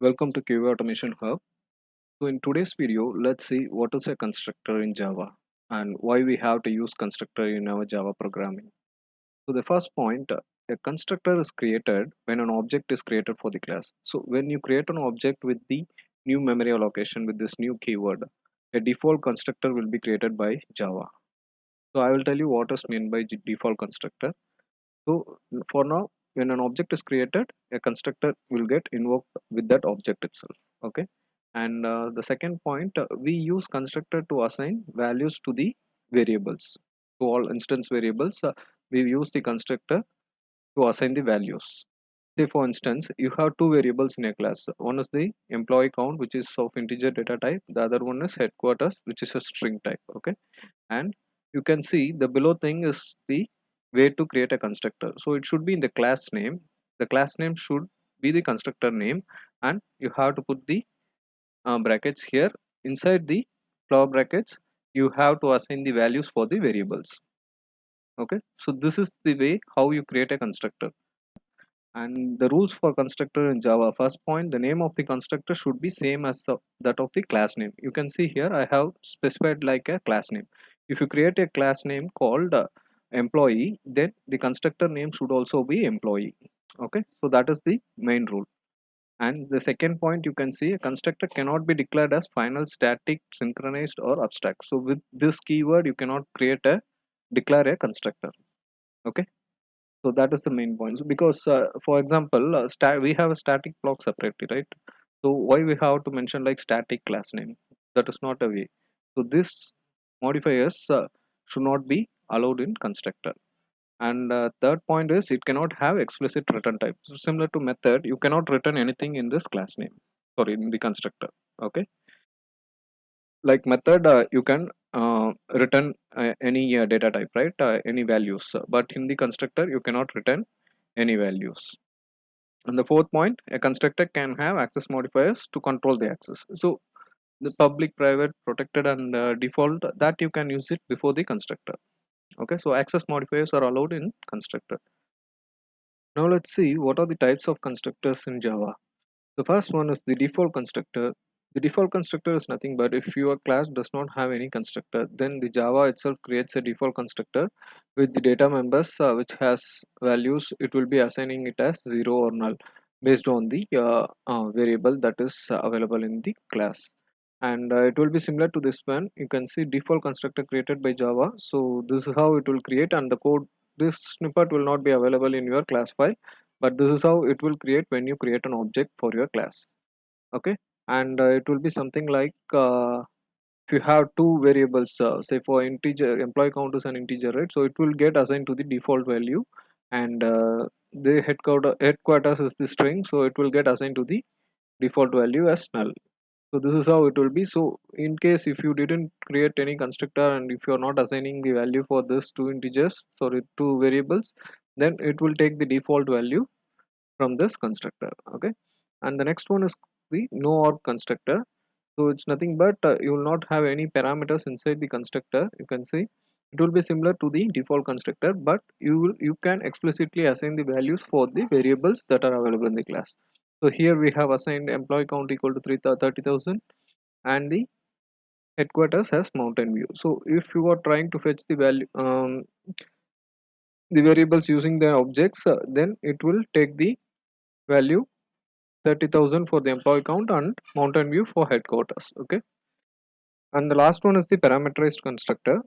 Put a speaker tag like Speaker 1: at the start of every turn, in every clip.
Speaker 1: Welcome to QA Automation Hub. So in today's video, let's see what is a constructor in Java and why we have to use constructor in our Java programming. So the first point, a constructor is created when an object is created for the class. So when you create an object with the new memory allocation with this new keyword, a default constructor will be created by Java. So I will tell you what is meant by default constructor. So for now, when an object is created, a constructor will get invoked with that object itself. Okay. And the second point, we use constructor to assign values to the variables. To all instance variables, we use the constructor to assign the values. Say for instance, you have two variables in a class. One is the employee count, which is of integer data type. The other one is headquarters, which is a string type. Okay, and you can see the below thing is the way to create a constructor. So it should be in the class name. The class name should be the constructor name, and you have to put the brackets here. Inside the flower brackets, you have to assign the values for the variables. Okay, so this is the way how you create a constructor. And the rules for constructor in Java, first point, the name of the constructor should be same as that of the class name. You can see here I have specified like a class name. If you create a class name called employee, then the constructor name should also be employee. Okay, so that is the main rule. And the second point, you can see a constructor cannot be declared as final, static, synchronized, or abstract. So with this keyword you cannot create a declare a constructor. Okay, so that is the main point. So because for example, we have a static block separately, right? So why we have to mention like static class name? That is not a way. So this modifiers should not be allowed in constructor. And third point is it cannot have explicit return type. So similar to method, you cannot return anything in this class name. Sorry, in the constructor. Okay, like method, you can return any data type, right? Any values, but in the constructor you cannot return any values. And the fourth point, a constructor can have access modifiers to control the access. So the public, private, protected, and default, that you can use it before the constructor. Okay, so access modifiers are allowed in constructor. Now let's see what are the types of constructors in Java. The first one is the default constructor. The default constructor is nothing but if your class does not have any constructor, then the Java itself creates a default constructor with the data members which has values. It will be assigning it as 0 or null based on the variable that is available in the class. And it will be similar to this one. You can see default constructor created by Java. So this is how it will create, and the code, this snippet will not be available in your class file, but this is how it will create when you create an object for your class. Okay, and it will be something like if you have two variables, say for integer, employee count is an integer, right? So it will get assigned to the default value, and the headquarters is the string, so it will get assigned to the default value as null. So this is how it will be. So in case if you didn't create any constructor and if you're not assigning the value for this two integers, sorry, two variables, then it will take the default value from this constructor. Okay, and the next one is the no or constructor. So it's nothing but you will not have any parameters inside the constructor. You can see it will be similar to the default constructor, but you can explicitly assign the values for the variables that are available in the class. So here we have assigned employee count equal to 30,000 and the headquarters has mountain view. So if you are trying to fetch the value, the variables using the objects, then it will take the value 30,000 for the employee count and mountain view for headquarters. Okay, and the last one is the parameterized constructor.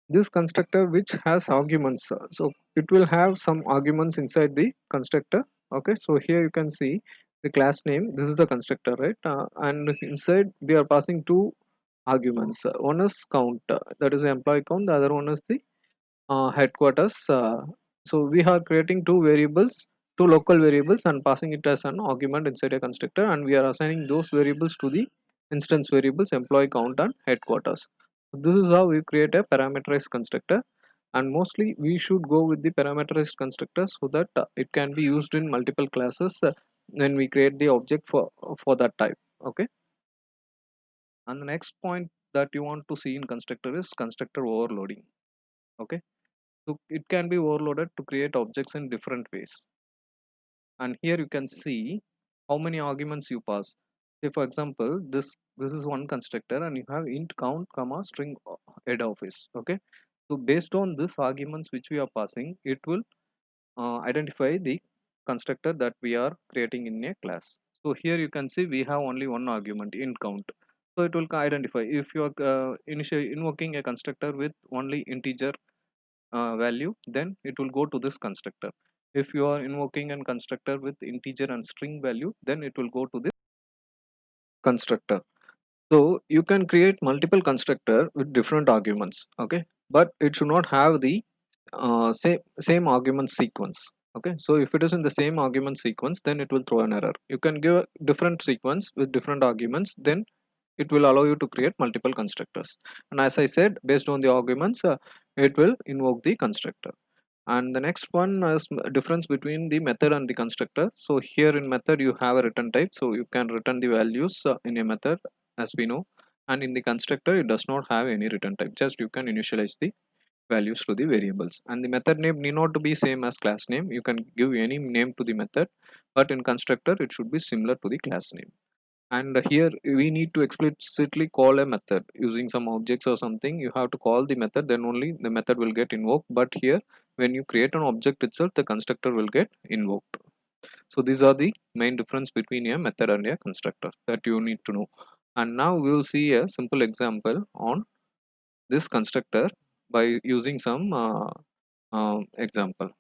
Speaker 1: This constructor which has arguments, so it will have some arguments inside the constructor. Okay, so here you can see the class name, this is the constructor, right? And inside we are passing two arguments. One is count, that is the employee count. The other one is the headquarters. So we are creating two variables, two local variables, and passing it as an argument inside a constructor, and we are assigning those variables to the instance variables employee count and headquarters. So this is how we create a parameterized constructor, and mostly we should go with the parameterized constructor so that it can be used in multiple classes when we create the object for that type. Okay, and the next point that you want to see in constructor is constructor overloading. Okay, so it can be overloaded to create objects in different ways. And here you can see how many arguments you pass. Say for example, this is one constructor and you have int count comma string head office. Okay, so based on this arguments which we are passing, it will identify the constructor that we are creating in a class. So here you can see we have only one argument, int count. So it will identify if you are initially invoking a constructor with only integer value, then it will go to this constructor. If you are invoking a constructor with integer and string value, then it will go to this constructor. So you can create multiple constructor with different arguments. Okay, but it should not have the same argument sequence. Okay, so if it is in the same argument sequence, then it will throw an error. You can give a different sequence with different arguments, then it will allow you to create multiple constructors. And as I said, based on the arguments, it will invoke the constructor. And the next one is difference between the method and the constructor. So here in method you have a return type, so you can return the values in a method, as we know. And in the constructor it does not have any return type, just you can initialize the values to the variables. And the method name need not to be same as class name, you can give any name to the method, but in constructor it should be similar to the class name. And here we need to explicitly call a method using some objects or something. You have to call the method, then only the method will get invoked. But here when you create an object itself, the constructor will get invoked. So these are the main difference between a method and a constructor that you need to know. And now we will see a simple example on this constructor by using some example.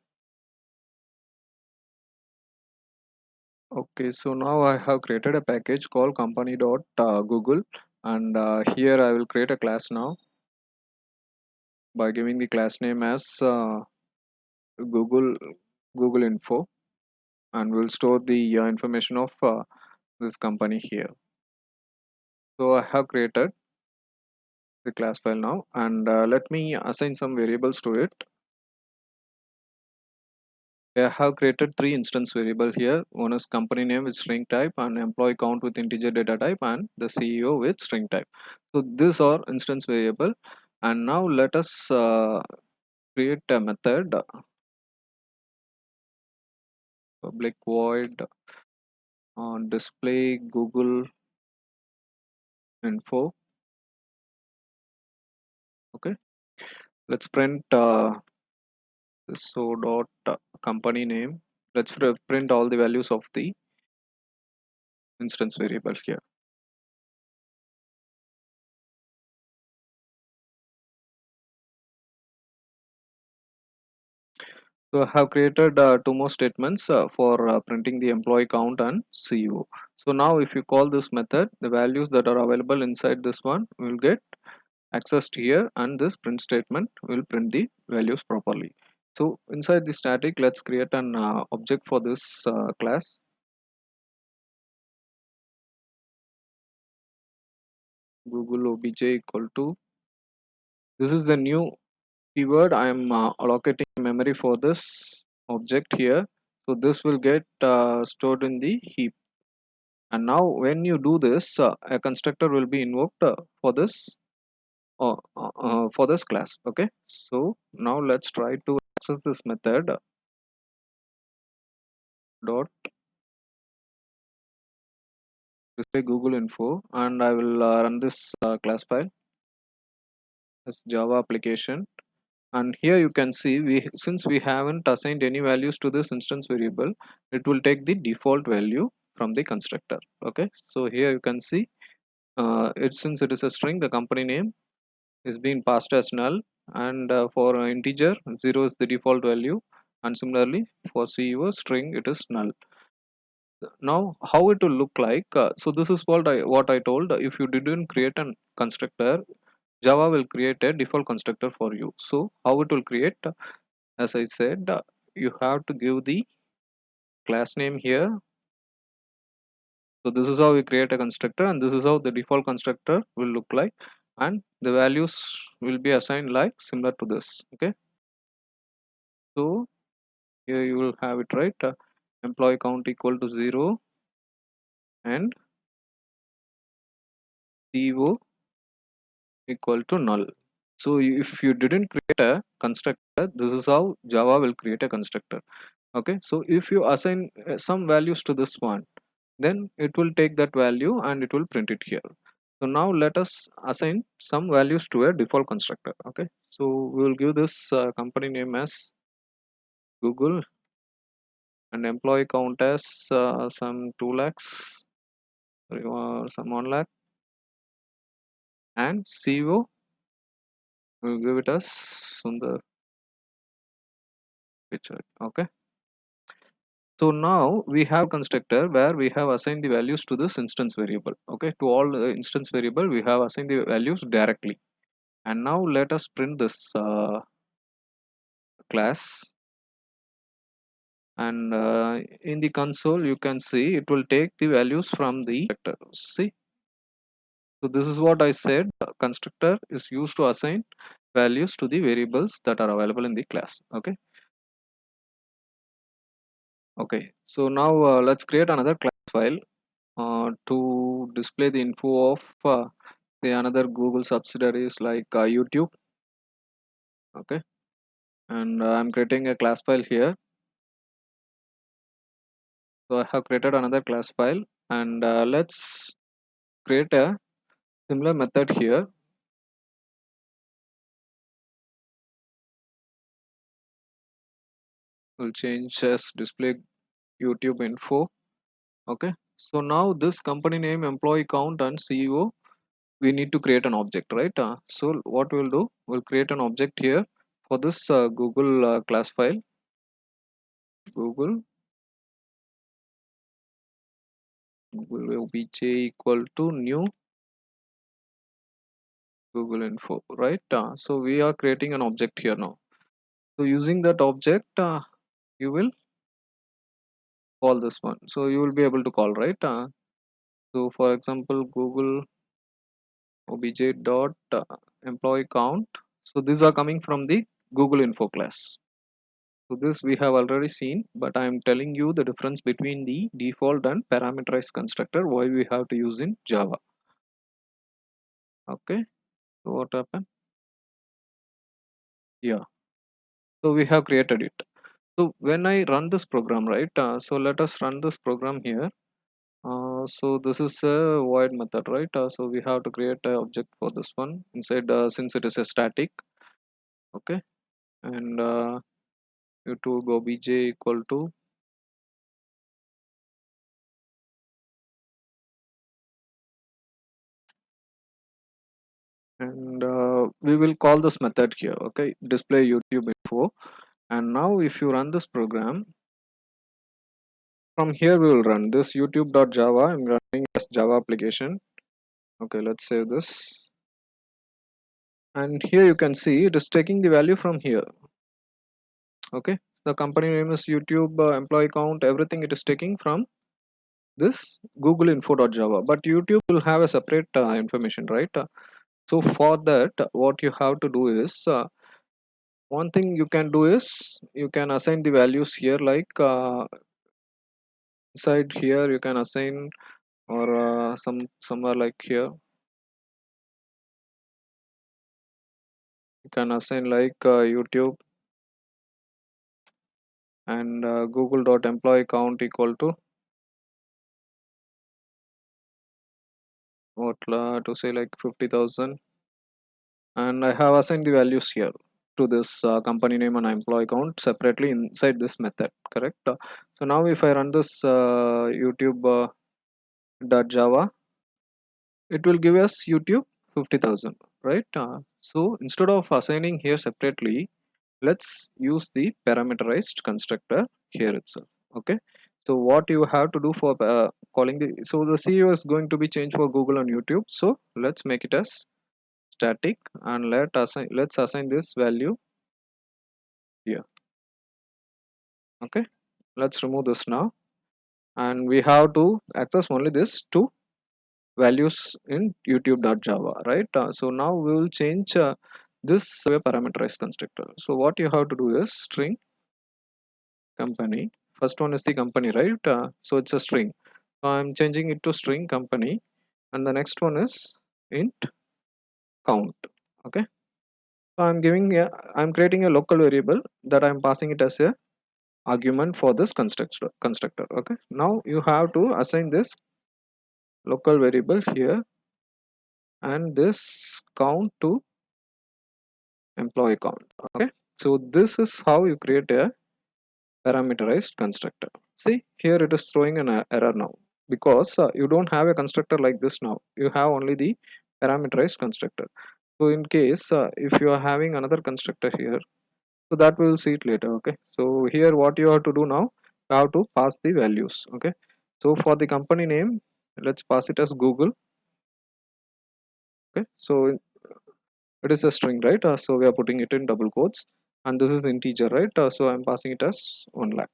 Speaker 1: Okay, so now I have created a package called company.google, and here I will create a class now by giving the class name as Google Google Info, and we'll store the information of this company here. So I have created the class file now, and let me assign some variables to it. I have created three instance variable here. One is company name with string type, and employee count with integer data type, and the CEO with string type. So these are instance variable, and now let us create a method, public void display Google Info. Okay, let's print so dot company name. Let's print all the values of the instance variable here. So I have created two more statements for printing the employee count and CEO. So now if you call this method, the values that are available inside this one will get accessed here, and this print statement will print the values properly. So inside the static, let's create an object for this class. Google obj equal to, this is the new keyword. I am allocating memory for this object here. So this will get stored in the heap. And now when you do this, a constructor will be invoked for this class. Okay, so now let's try to access this method dot display Google Info, and I will run this class file as Java application. And here you can see, we since we haven't assigned any values to this instance variable, it will take the default value from the constructor. Okay, so here you can see since it is a string, the company name is being passed as null, and for integer 0 is the default value, and similarly for CEO string it is null. Now how it will look like, so this is what I told, if you didn't create a constructor, Java will create a default constructor for you. So how it will create, as I said, you have to give the class name here. So this is how we create a constructor, and this is how the default constructor will look like, and the values will be assigned like similar to this. Okay, so here you will have it right, employee count equal to 0 and CEO equal to null. So if you didn't create a constructor, this is how Java will create a constructor. Okay, so if you assign some values to this one, then it will take that value and it will print it here. So now let us assign some values to a default constructor. Okay, so we will give this company name as Google, and employee count as some 2 lakhs, or some 1 lakh, and CO we'll give it as Sundar Pichai. Okay, so now we have constructor where we have assigned the values to this instance variable. Okay, to all the instance variable we have assigned the values directly. And now let us print this class, and in the console you can see it will take the values from the vector. See, so this is what I said, constructor is used to assign values to the variables that are available in the class. Okay, okay, so now let's create another class file to display the info of the another Google subsidiaries like YouTube. Okay, and I'm creating a class file here. So I have created another class file, and let's create a similar method here. We'll change as display YouTube info. Okay, so now this company name, employee count, and CEO, we need to create an object, right? So what we'll do, we'll create an object here for this Google class file. Google Google obj equal to new Google info, right? So we are creating an object here now. So using that object, you will call this one. So you will be able to call, right? So for example, Google obj dot employee count. So these are coming from the Google info class. So this we have already seen, but I am telling you the difference between the default and parameterized constructor, why we have to use in Java. Okay, so what happened? Yeah, so we have created it. So when I run this program, right? So let us run this program here. So this is a void method, right? So we have to create an object for this one inside, since it is a static. Okay, and YouTube obj equal to, and we will call this method here. Okay, display YouTube info. And now if you run this program, from here we will run this youtube.java. I'm running as Java application. Okay, let's save this, and here you can see it is taking the value from here. Okay, the company name is YouTube, employee count, everything it is taking from this Google info.java, but YouTube will have a separate information, right? So for that, what you have to do is, one thing you can do is you can assign the values here, like inside here you can assign, or somewhere like here you can assign like YouTube and google.employee count equal to what, to say like 50,000, and I have assigned the values here to this company name and employee count separately inside this method, correct? So now if I run this YouTube .java, it will give us YouTube 50,000, right? So instead of assigning here separately, let's use the parameterized constructor here itself. Okay, so what you have to do for calling the, so the CEO is going to be changed for Google and YouTube, so let's make it as static, and let's assign this value here. Okay, let's remove this now, and we have to access only this two values in youtube.java, right? So now we will change this to a parameterized constructor. So what you have to do is string company. First one is the company, right? So it's a string, so I'm changing it to string company, and the next one is int count. Okay, so I'm creating a local variable that I'm passing it as a argument for this constructor. Okay, now you have to assign this local variable here and this count to employee count. Okay, so this is how you create a parameterized constructor. See, here it is throwing an error now because you don't have a constructor like this now. You have only the parameterized constructor. So in case if you are having another constructor here, so that we will see it later. Okay, so here what you have to do now, you have to pass the values. Okay, so for the company name, let's pass it as Google. Okay, so it is a string, right? So we are putting it in double quotes, and this is integer, right? So I'm passing it as 1 lakh.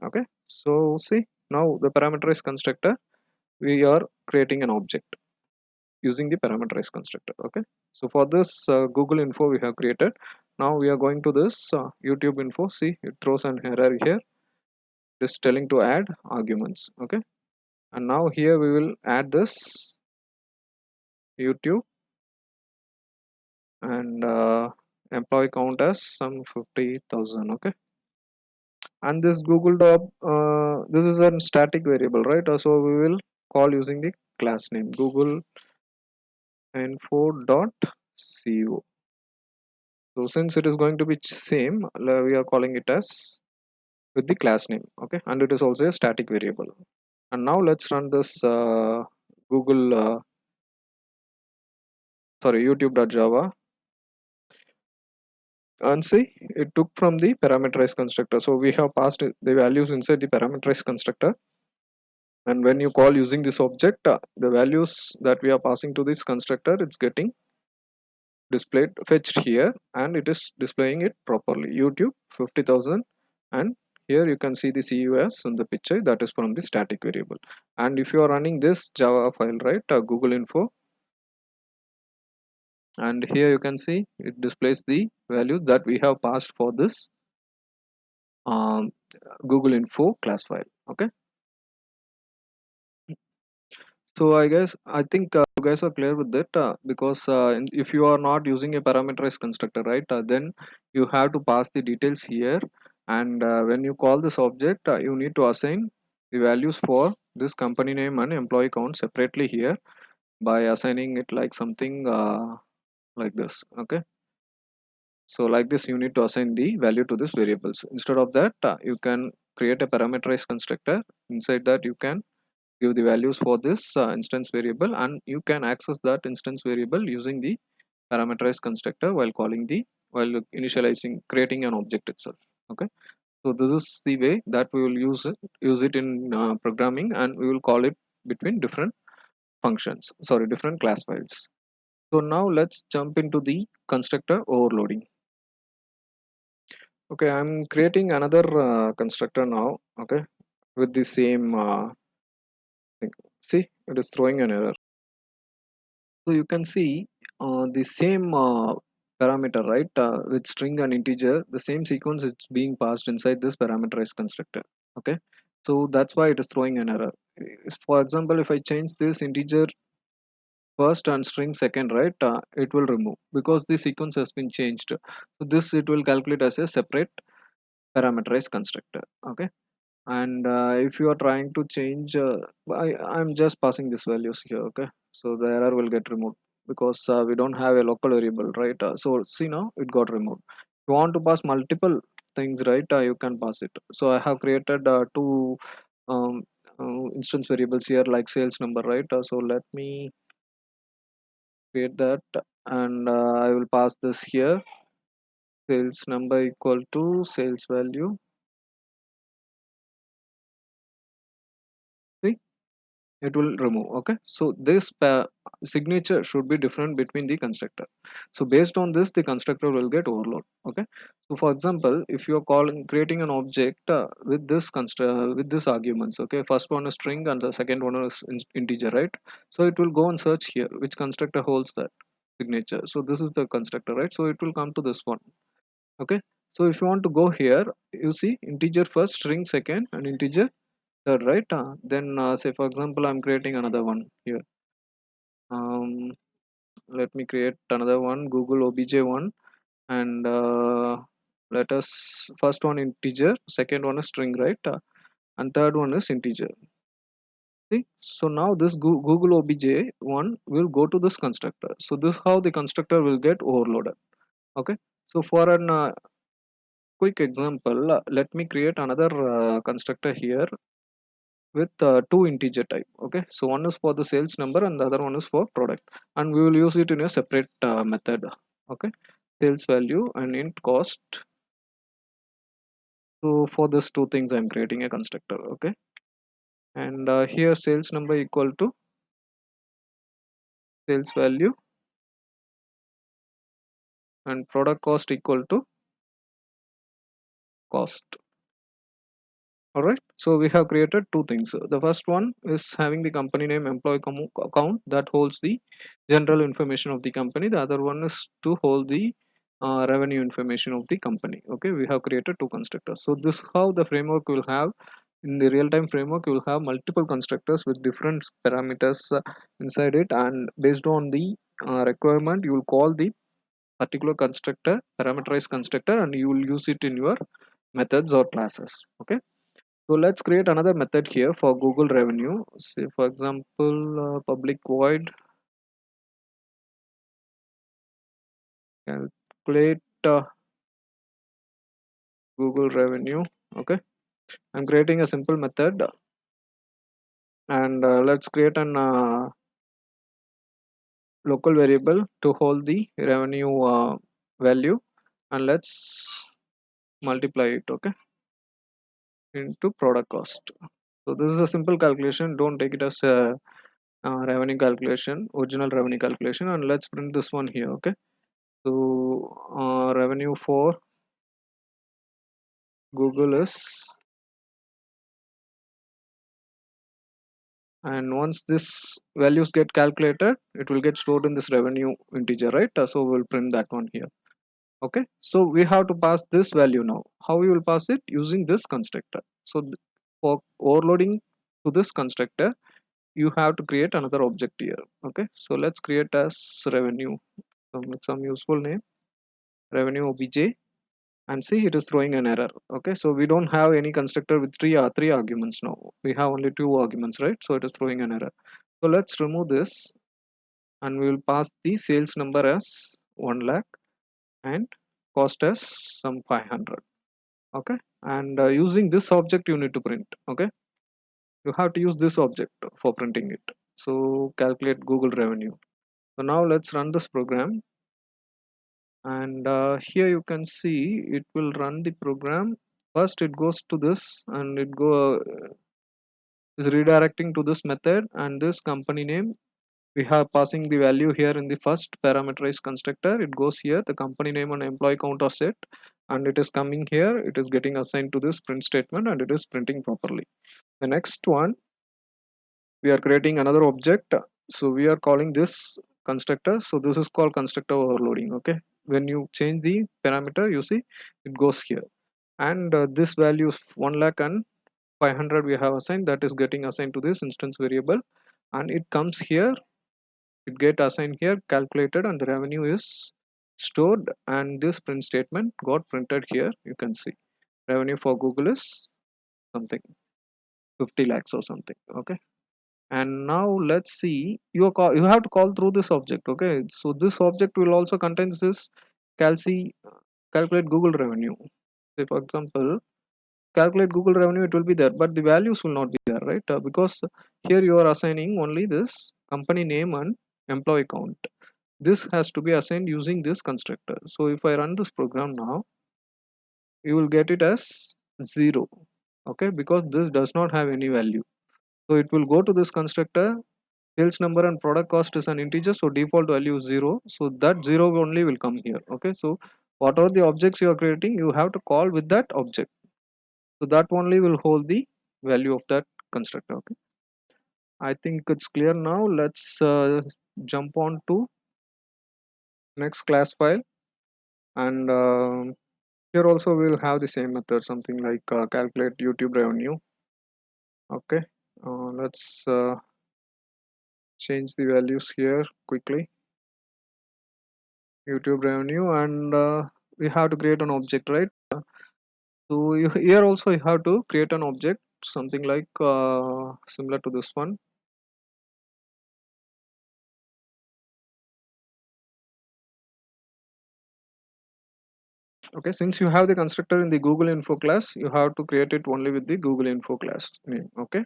Speaker 1: Okay, so see, now the parameterized constructor, we are creating an object using the parameterized constructor. Okay, so for this Google info we have created. Now we are going to this YouTube info. See, it throws an error here, just telling to add arguments. Okay, and now here we will add this YouTube and employee count as some 50,000. Okay, and this Google doc, this is a static variable, right? So we will call using the class name Google info dot co. So since it is going to be same, we are calling it as with the class name. Okay, and it is also a static variable. And now let's run this Google sorry YouTube.java, and see, it took from the parameterized constructor. So we have passed the values inside the parameterized constructor, and when you call using this object, the values that we are passing to this constructor, it's getting displayed fetched here, and it is displaying it properly, YouTube 50,000. And here you can see the CUS in the picture, that is from the static variable. And if you are running this Java file, right, Google info, and here you can see it displays the values that we have passed for this um, Google info class file. Okay, so I think you guys are clear with that, because if you are not using a parameterized constructor, right, then you have to pass the details here, and when you call this object, you need to assign the values for this company name and employee count separately here by assigning it like something like this. Okay, so like this you need to assign the value to these variables. Instead of that, you can create a parameterized constructor. Inside that you can give the values for this instance variable, and you can access that instance variable using the parameterized constructor while calling the while initializing creating an object itself. Okay, so this is the way that we will use it in programming, and we will call it between different functions, sorry, different class files. So now let's jump into the constructor overloading. Okay, I'm creating another constructor now. Okay, with the same thing. See, it is throwing an error. So you can see the same parameter, right? With string and integer, the same sequence is being passed inside this parameterized constructor. Okay, so that's why it is throwing an error. For example, if I change this integer first and string second, right, it will remove because the sequence has been changed. So this it will calculate as a separate parameterized constructor. Okay, and if you are trying to change I'm just passing these values here. Okay, so the error will get removed because we don't have a local variable, right? So see, now it got removed. If you want to pass multiple things, right, you can pass it. So I have created two um, instance variables here like sales number, right? So let me create that, and I will pass this here, sales number equal to sales value. See, it will remove. Okay, so this signature should be different between the constructor. So based on this, the constructor will get overload. Okay, so for example, if you are calling creating an object with this with this arguments, okay, first one is string and the second one is integer, right? So it will go and search here which constructor holds that signature. So this is the constructor, right? So it will come to this one. Okay, so if you want to go here, you see integer first, string second, and integer third, right? Then say for example, I'm creating another one here. um, Let me create another one, Google obj1, and let us first one integer, second one is string, right? And third one is integer. See, so now this Google obj one will go to this constructor. So this how the constructor will get overloaded. Okay. So for an quick example, let me create another constructor here with two integer type. Okay, so one is for the sales number and the other one is for product, and we will use it in a separate method. Okay, sales value and int cost. So for this two things I'm creating a constructor. Okay, and here sales number equal to sales value and product cost equal to cost. All right, so we have created two things. The first one is having the company name employee account that holds the general information of the company. The other one is to hold the revenue information of the company. Okay, we have created two constructors. So this how the framework will have. In the real-time framework, you will have multiple constructors with different parameters inside it, and based on the requirement, you will call the particular constructor, parameterized constructor, and you will use it in your methods or classes. Okay, so let's create another method here for Google revenue. Say for example, public void calculate Google revenue. Okay, I'm creating a simple method, and let's create an local variable to hold the revenue value, and let's multiply it. Okay, into product cost. So this is a simple calculation. Don't take it as a revenue calculation, original revenue calculation, and let's print this one here. Okay, so revenue for Google is, and once this values get calculated, it will get stored in this revenue integer, right? So we'll print that one here. Okay, so we have to pass this value now. How we will pass it? Using this constructor. So for overloading to this constructor, you have to create another object here. Okay, so let's create as revenue with some useful name, revenue obj, and see it is throwing an error. Okay, so we don't have any constructor with three arguments now. We have only two arguments, right? So it is throwing an error. So let's remove this, and we will pass the sales number as 1 lakh and cost as some 500. Okay, and using this object you need to print. Okay, you have to use this object for printing it. So calculate Google revenue. So now let's run this program, and here you can see it will run the program. First it goes to this, and it go is redirecting to this method and this company name. We have passing the value here in the first parameterized constructor. It goes here, the company name and employee count are set, and it is coming here, it is getting assigned to this print statement, and it is printing properly. The next one, we are creating another object. So we are calling this constructor. So this is called constructor overloading. Okay, when you change the parameter, you see it goes here, and this value is 1 lakh and 500 we have assigned, that is getting assigned to this instance variable, and it comes here, it get assigned here, calculated, and the revenue is stored, and this print statement got printed here. You can see revenue for Google is something 50 lakhs or something. Okay, and now let's see, you have to call through this object. Okay, so this object will also contain this calci calculate Google revenue. Say for example, calculate Google revenue, it will be there, but the values will not be there, right? Because here you are assigning only this company name and employee count. This has to be assigned using this constructor. So if I run this program now, you will get it as 0. Okay, because this does not have any value. So it will go to this constructor. Sales number and product cost is an integer, so default value is 0. So that 0 only will come here. Okay, so whatever the objects you are creating, you have to call with that object. So that only will hold the value of that constructor. Okay, I think it's clear now. Let's jump on to next class file, and here also we'll have the same method, something like calculate YouTube revenue. Okay, let's change the values here quickly. YouTube revenue, and we have to create an object, right? So here also you have to create an object, something like similar to this one. Okay, since you have the constructor in the Google Info class, you have to create it only with the Google Info class name. Okay,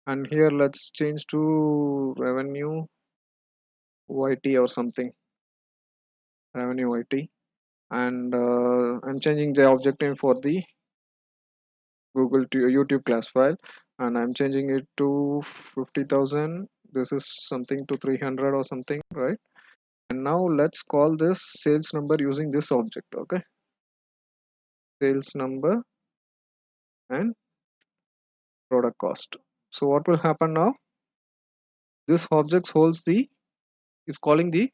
Speaker 1: and here let's change to revenue YT or something, revenue YT, and I'm changing the object name for the Google to YouTube class file, and I'm changing it to 50,000. This is something to 300 or something, right? And now let's call this sales number using this object. Okay, sales number and product cost. So what will happen now? This object holds the is calling the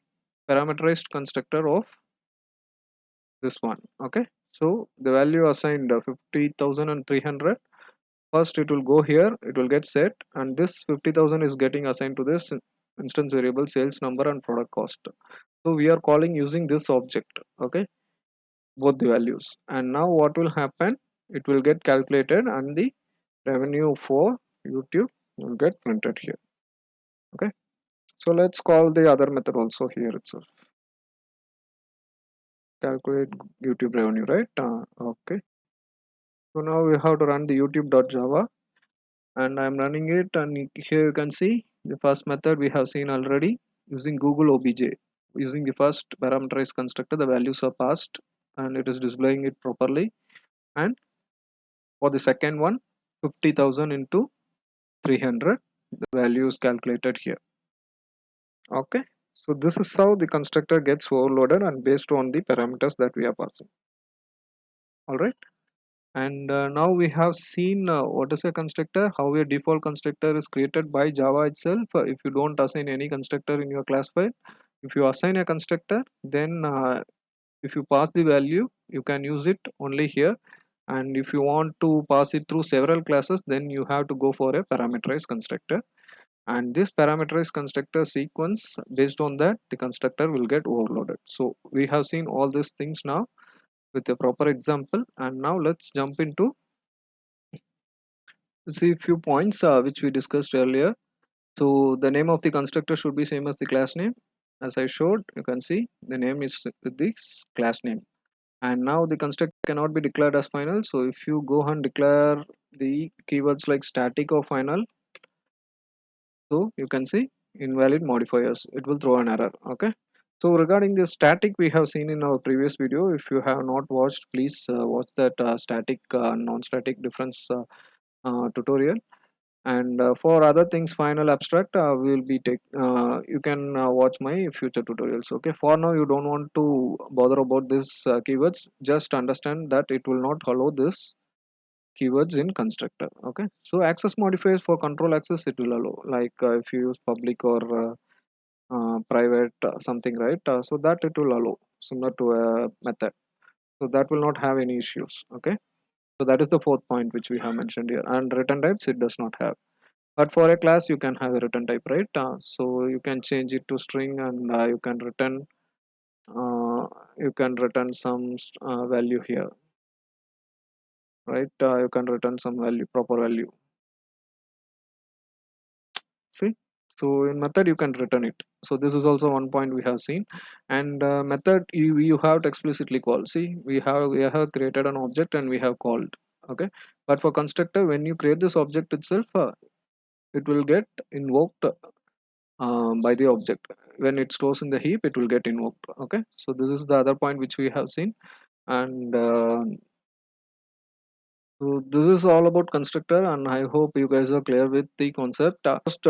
Speaker 1: parameterized constructor of this one. Okay, so the value assigned 50,000 and 300. First it will go here, it will get set, and this 50,000 is getting assigned to this instance variable sales number and product cost. So we are calling using this object. Okay, both the values, and now what will happen, it will get calculated and the revenue for YouTube will get printed here. Okay, so let's call the other method also here itself, calculate YouTube revenue, right? Okay, so now we have to run the youtube.java, and I'm running it, and here you can see the first method we have seen already using Google obj. Using the first parameterized constructor, the values are passed and it is displaying it properly, and for the second one, 50,000 into 300, the value is calculated here. Okay, so this is how the constructor gets overloaded and based on the parameters that we are passing. All right, and now we have seen what is a constructor, how a default constructor is created by Java itself. If you don't assign any constructor in your class file, if you assign a constructor, then if you pass the value, you can use it only here, and if you want to pass it through several classes, then you have to go for a parameterized constructor, and this parameterized constructor sequence, based on that the constructor will get overloaded. So we have seen all these things now with a proper example, and now let's jump into see few points which we discussed earlier. So the name of the constructor should be same as the class name. As I showed, you can see the name is with this class name, and now the constructor cannot be declared as final. So if you go and declare the keywords like static or final, so you can see invalid modifiers, it will throw an error. Okay, so regarding the static, we have seen in our previous video. If you have not watched, please watch that static non-static difference tutorial. And for other things, final abstract will be take you can watch my future tutorials. Okay, for now you don't want to bother about this keywords, just understand that it will not follow this keywords in constructor. Okay, so access modifiers for control access, it will allow, like if you use public or private something, right? So that it will allow similar to a method, so that will not have any issues. Okay, so that is the fourth point which we have mentioned here, and return types it does not have, but for a class you can have a return type, right? So you can change it to string, and uh, you can return some value here, right? You can return some value, proper value. See, so in method you can return it. So this is also one point we have seen, and method you have to explicitly call. See, we have created an object and we have called. Okay, but for constructor, when you create this object itself, it will get invoked by the object. When it stores in the heap, it will get invoked. Okay, so this is the other point which we have seen, and so this is all about constructor, and I hope you guys are clear with the concept. First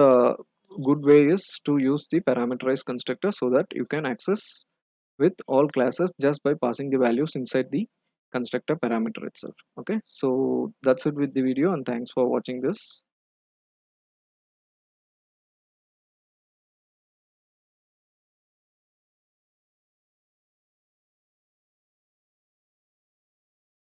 Speaker 1: good way is to use the parameterized constructor so that you can access with all classes just by passing the values inside the constructor parameter itself. Okay, so that's it with the video, and thanks for watching this.